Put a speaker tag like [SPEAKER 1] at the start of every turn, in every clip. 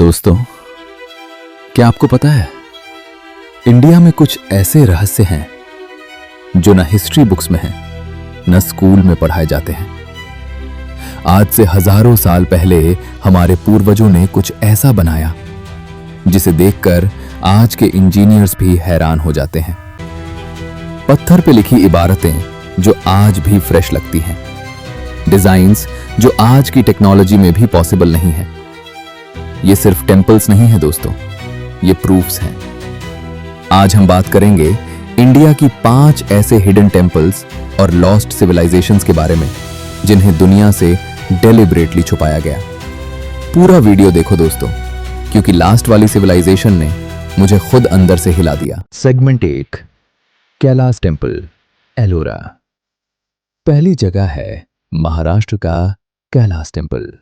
[SPEAKER 1] दोस्तों, क्या आपको पता है इंडिया में कुछ ऐसे रहस्य हैं जो न हिस्ट्री बुक्स में हैं न स्कूल में पढ़ाए जाते हैं। आज से हजारों साल पहले हमारे पूर्वजों ने कुछ ऐसा बनाया जिसे देखकर आज के इंजीनियर्स भी हैरान हो जाते हैं। पत्थर पे लिखी इबारतें जो आज भी फ्रेश लगती हैं, डिजाइन्स जो आज की टेक्नोलॉजी में भी पॉसिबल नहीं है। ये सिर्फ टेंपल्स नहीं है दोस्तों, ये प्रूफ्स हैं। आज हम बात करेंगे इंडिया की 5 ऐसे हिडन टेंपल्स और लॉस्ट सिविलाइजेशंस के बारे में जिन्हें दुनिया से डेलिबरेटली छुपाया गया। पूरा वीडियो देखो दोस्तों, क्योंकि लास्ट वाली सिविलाइजेशन ने मुझे खुद अंदर से हिला दिया।
[SPEAKER 2] Segment 1, Kailash temple, Ellora. पहली जगह है महाराष्ट्र का कैलाश टेम्पल।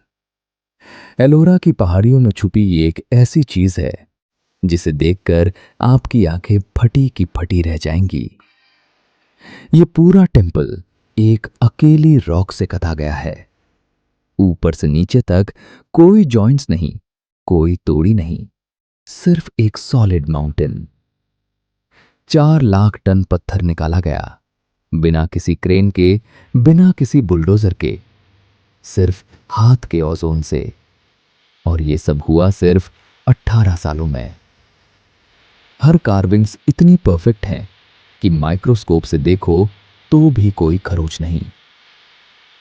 [SPEAKER 2] एलोरा की पहाड़ियों में छुपी ये एक ऐसी चीज है जिसे देखकर आपकी आंखें फटी की फटी रह जाएंगी। ये पूरा टेम्पल एक अकेली रॉक से कटा गया है। ऊपर से नीचे तक कोई जॉइंट्स नहीं, कोई तोड़ी नहीं, सिर्फ एक सॉलिड माउंटेन। 4 लाख टन पत्थर निकाला गया, बिना किसी क्रेन के, बिना किसी बुलडोजर के, सिर्फ हाथ के औज़ोन से। और ये सब हुआ सिर्फ 18 सालों में। हर कार्विंग्स इतनी परफेक्ट है कि माइक्रोस्कोप से देखो तो भी कोई खरोच नहीं।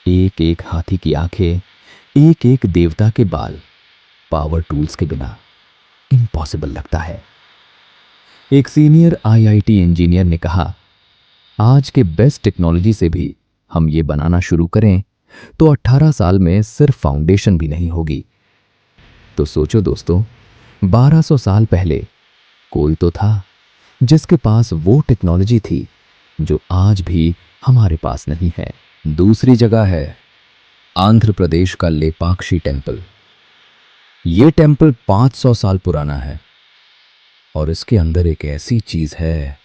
[SPEAKER 2] एक एक हाथी की आंखें, एक एक देवता के बाल, पावर टूल्स के बिना इम्पॉसिबल लगता है। एक सीनियर आईआईटी इंजीनियर ने कहा, आज के बेस्ट टेक्नोलॉजी से भी हम ये बनाना शुरू करें तो 18 साल में सिर्फ फाउंडेशन भी नहीं होगी। तो सोचो दोस्तों, 1200 साल पहले कोई तो था जिसके पास वो टेक्नोलॉजी थी जो आज भी हमारे पास नहीं है। दूसरी जगह है आंध्र प्रदेश का लेपाक्षी टेम्पल। ये टेम्पल 500 साल पुराना है और इसके अंदर एक ऐसी चीज है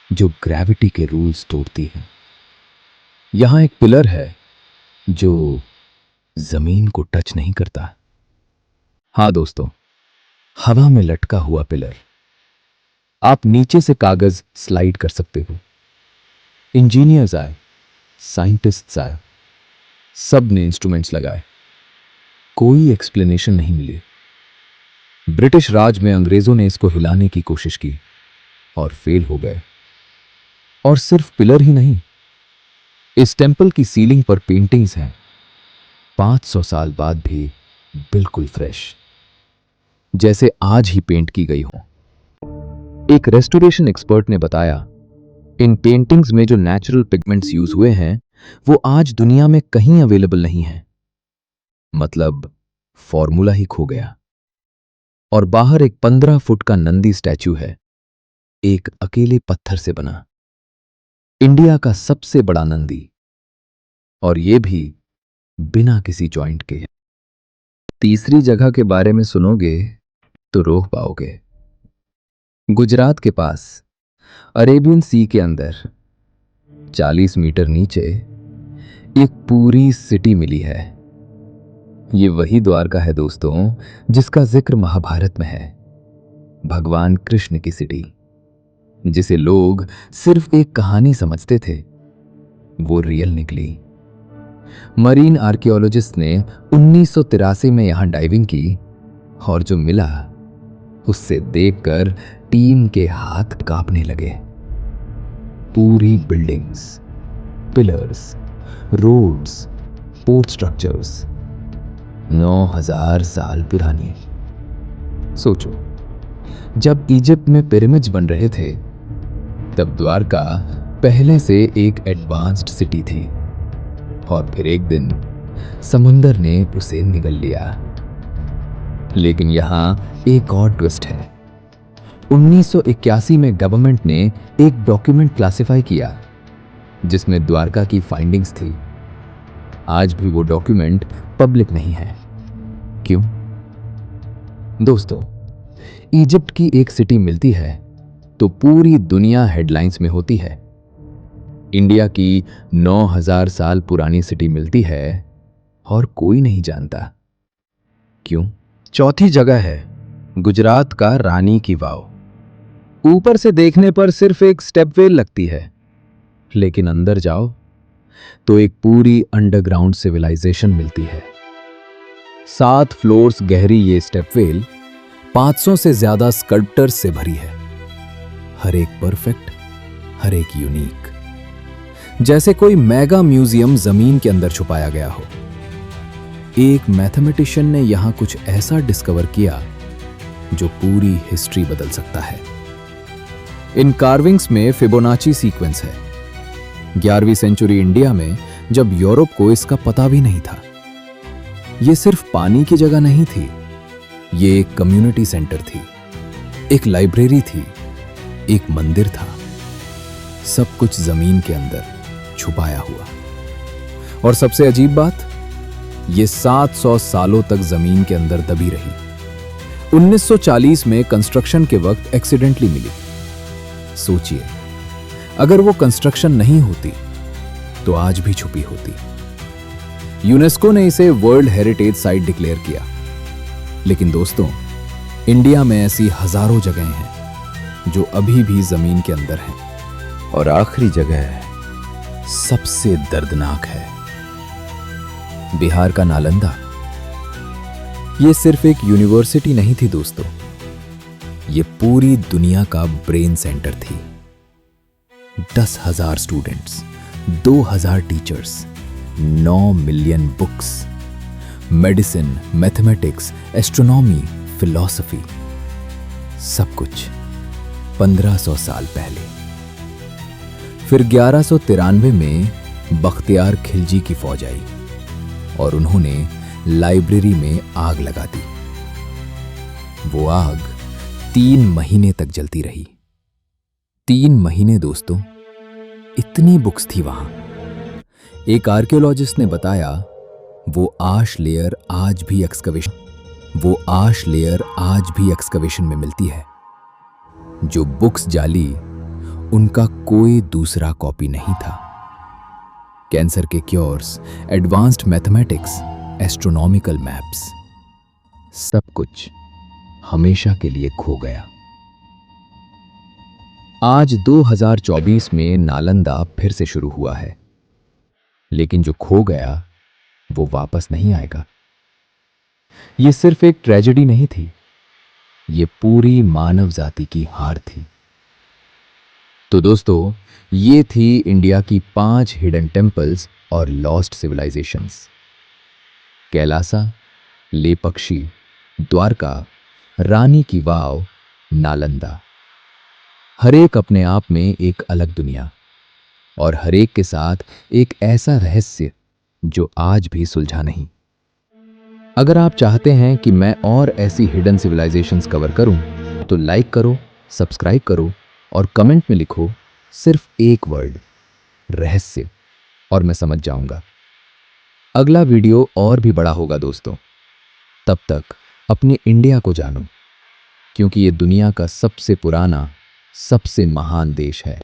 [SPEAKER 2] जो ग्रेविटी के रूल्स तोड़ती है। यहां एक पिलर है जो जमीन को टच नहीं करता। हाँ दोस्तों, हवा में लटका हुआ पिलर। आप नीचे से कागज स्लाइड कर सकते हो। इंजीनियर्स आए, साइंटिस्ट्स आए, सब ने इंस्ट्रूमेंट्स लगाए, कोई एक्सप्लेनेशन नहीं मिली। ब्रिटिश राज में अंग्रेजों ने इसको हिलाने की कोशिश की और फेल हो गए। और सिर्फ पिलर ही नहीं, इस टेम्पल की सीलिंग पर पेंटिंग्स हैं, 500 साल बाद भी बिल्कुल फ्रेश, जैसे आज ही पेंट की गई हो। एक रेस्टोरेशन एक्सपर्ट ने बताया, इन पेंटिंग्स में जो नेचुरल पिगमेंट्स यूज हुए हैं वो आज दुनिया में कहीं अवेलेबल नहीं है। मतलब फॉर्मूला ही खो गया। और बाहर एक 15 फुट का नंदी स्टैचू है, एक अकेले पत्थर से बना, इंडिया का सबसे बड़ा नंदी, और ये भी बिना किसी जॉइंट के। तीसरी जगह के बारे में सुनोगे तो रोक पाओगे। गुजरात के पास अरेबियन सी के अंदर 40 मीटर नीचे एक पूरी सिटी मिली है। ये वही द्वारका है दोस्तों जिसका जिक्र महाभारत में है। भगवान कृष्ण की सिटी, जिसे लोग सिर्फ एक कहानी समझते थे, वो रियल निकली। मरीन आर्कियोलॉजिस्ट ने 1983 में यहां डाइविंग की और जो मिला उससे देखकर टीम के हाथ कांपने लगे। पूरी buildings, pillars, roads, port structures 9000 साल पुरानी। सोचो, जब इजिप्ट में पिरामिड्स बन रहे थे तब द्वारका पहले से एक एडवांस्ड सिटी थी, और फिर एक दिन समुंदर ने उसे निगल लिया। लेकिन यहां एक और ट्विस्ट है। 1981 में गवर्नमेंट ने एक डॉक्यूमेंट क्लासिफाई किया जिसमें द्वारका की फाइंडिंग्स थी। आज भी वो डॉक्यूमेंट पब्लिक नहीं है। क्यों? दोस्तों, इजिप्ट की एक सिटी मिलती है तो पूरी दुनिया हेडलाइंस में होती है। इंडिया की 9000 साल पुरानी सिटी मिलती है और कोई नहीं जानता। क्यों? चौथी जगह है गुजरात का रानी की वाव। ऊपर से देखने पर सिर्फ एक स्टेपवेल लगती है, लेकिन अंदर जाओ तो एक पूरी अंडरग्राउंड सिविलाइजेशन मिलती है। 7 फ्लोर्स गहरी ये स्टेपवेल
[SPEAKER 1] 500 से ज्यादा स्कल्पटर्स से भरी है, हर एक परफेक्ट, हर एक यूनिक, जैसे कोई मेगा म्यूजियम जमीन के अंदर छुपाया गया हो। एक मैथमेटिशियन ने यहां कुछ ऐसा डिस्कवर किया जो पूरी हिस्ट्री बदल सकता है। इन कार्विंग्स में फिबोनाची सीक्वेंस है। 11वीं सेंचुरी इंडिया में जब यूरोप को इसका पता भी नहीं था। यह सिर्फ पानी की जगह नहीं थी, ये एक कम्युनिटी सेंटर थी, एक लाइब्रेरी थी, एक मंदिर था, सब कुछ जमीन के अंदर छुपाया हुआ। और सबसे अजीब बात, ये 700 सालों तक जमीन के अंदर दबी रही। 1940 में कंस्ट्रक्शन के वक्त एक्सीडेंटली मिली। सोचिए, अगर वो कंस्ट्रक्शन नहीं होती तो आज भी छुपी होती। यूनेस्को ने इसे वर्ल्ड हेरिटेज साइट डिक्लेयर किया। लेकिन दोस्तों, इंडिया में ऐसी हजारों जगहें हैं जो अभी भी जमीन के अंदर हैं।
[SPEAKER 2] और आखिरी जगह
[SPEAKER 1] सबसे दर्दनाक है, बिहार का नालंदा। यह सिर्फ एक यूनिवर्सिटी नहीं थी दोस्तों, यह पूरी दुनिया का ब्रेन सेंटर थी। 10,000 students, 2,000 teachers, 9 million books, medicine, mathematics, astronomy, philosophy, सब कुछ 1500 साल पहले। फिर 1193 में बख्तियार खिलजी की फौज आई और उन्होंने लाइब्रेरी में आग लगा दी। वो आग 3 महीने तक जलती रही। 3 महीने दोस्तों, इतनी बुक्स थी वहां। एक आर्कियोलॉजिस्ट ने बताया वो आश लेयर आज भी एक्सकवेशन में मिलती है। जो बुक्स जाली, उनका कोई दूसरा कॉपी नहीं था। कैंसर के cures, advanced mathematics, astronomical maps,
[SPEAKER 2] सब कुछ हमेशा के लिए खो गया। आज 2024 में नालंदा फिर से शुरू हुआ है, लेकिन जो खो गया वो वापस नहीं आएगा। ये सिर्फ एक ट्रेजेडी नहीं थी, ये पूरी मानव जाति की हार थी। तो दोस्तों, ये थी इंडिया की 5 हिडन टेम्पल्स और लॉस्ट सिविलाइजेशंस। कैलासा, लेपक्षी, द्वारका, रानी की वाव, नालंदा। हर एक अपने आप में एक अलग दुनिया, और हर एक के साथ एक ऐसा रहस्य जो आज भी सुलझा नहीं। अगर आप चाहते हैं कि मैं और ऐसी हिडन सिविलाइजेशंस कवर करूं, तो लाइक करो, सब्सक्राइब करो और कमेंट में लिखो सिर्फ एक वर्ड, रहस्य, और मैं समझ जाऊंगा। अगला वीडियो और भी बड़ा होगा दोस्तों। तब तक अपनी इंडिया को जानो, क्योंकि ये दुनिया का सबसे पुराना, सबसे महान देश है।